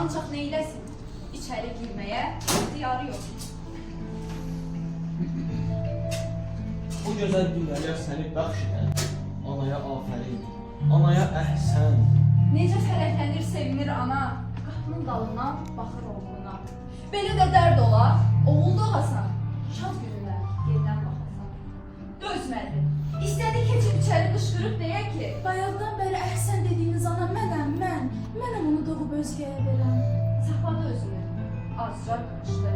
Ancaq neyləsin? İçəri girməyə ixtiyarı yox. Bu gözəl dünyaya səni bəxş edən anaya afərin, anaya əhsən. Necə fərəhlənir, sevinir ana, qapının dalından baxır oğluna. Belə də dərd olar, oğul doğasan, şad gününə yenidən baxasan. Dözmədi, istədi keçib içəri qışqırıb deyə ki, Bayaqdan bəri əhsən dediyiniz ana mənəm, mənəm onu doğub özgəyə verəm. saxladı özünü, azca qırışdı.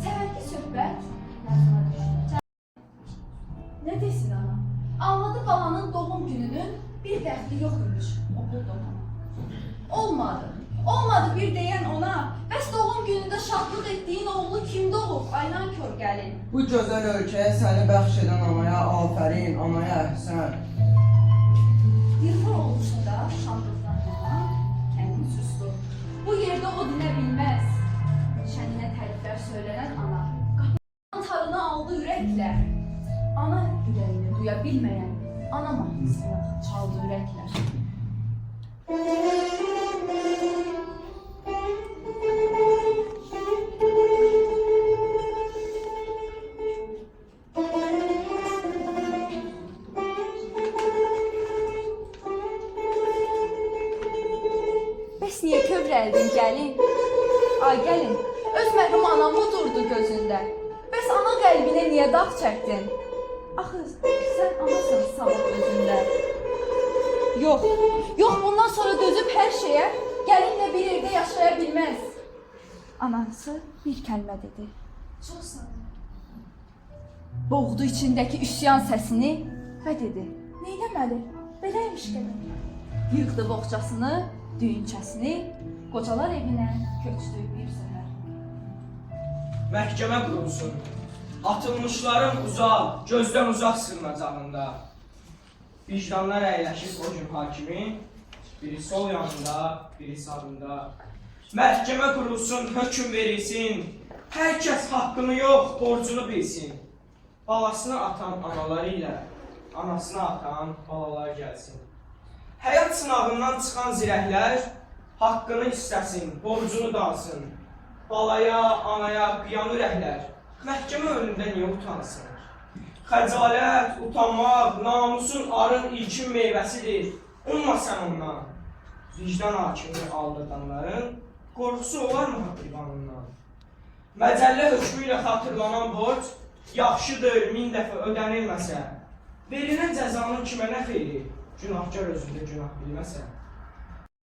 Səvətli söhbət məzuna düşdü. Nə desin ana? Anladı balanın doğum gününün bir dəxli yox imiş oğul doğana. Olmadı bir deyən ona, bəs doğum günündə şadlıq etdiyin oğlu kim doğub, aynan kör gəlin. Bu gözəl ölkəyə səni bəxş edən anaya afərin, anaya əhsən. Dilxor olmuşdu da şadlıqdan yanan, kəndini susdu. Bu yerdə o dinə bilməz. Şəninə təriflər söylənən ana, qapının tarını aldı ürəklə. Ana ürəyini duya bilməyən, ana mahnısını çaldı ürəklər. Bəs niyə kövrəldin gəlin? Ay gəlin, öz mərhum anam mı durdu gözündə? Bəs ana qəlbinə niyə dağ çəkdin? Axı, sən anasan sabah özündə. Yox, bundan sonra dözüb hər şeyə gəlinlə bir yerdə yaşaya bilməz. Anası bir kəlmə dedi. Çox sağ ol. Boğdu içindəki üsyan səsini və dedi. Neyləməli? Beləymiş demək. Yığdı boğçasını, düyünçəsini, qocalar evinə köçdü bir səhər. Məhkəmə qurulsun. Atılmışların uzaq, gözdən uzaq sığınacağında. Vicdanlar əyləşir o gün hakimin, biri sol yanında, biri sağında. Məhkəmə qurulsun, hökm verilsin. Hər kəs haqqını yox, borcunu bilsin. Balasını atan analar ilə, anasını atan balalar gəlsin. Həyat sınağından çıxan zirəklər haqqını istəsin, borcunu dalsın. Balaya, anaya qıyan ürəklər məhkəmə önündə niyə utansın? Xəcalət, utanmaq, namusun arın ilkin meyvəsidir. Umma sən ondan. Vicdan hakimini aldadanların qorxusu olar mı haqqiqanından? Məcəllə hökmü ilə xatırlanan borc yaxşıdır 1000 dəfə ödənilməsə. Verilən cəzanın kimə nə xeyri? Günahkar özündə günah bilməsə.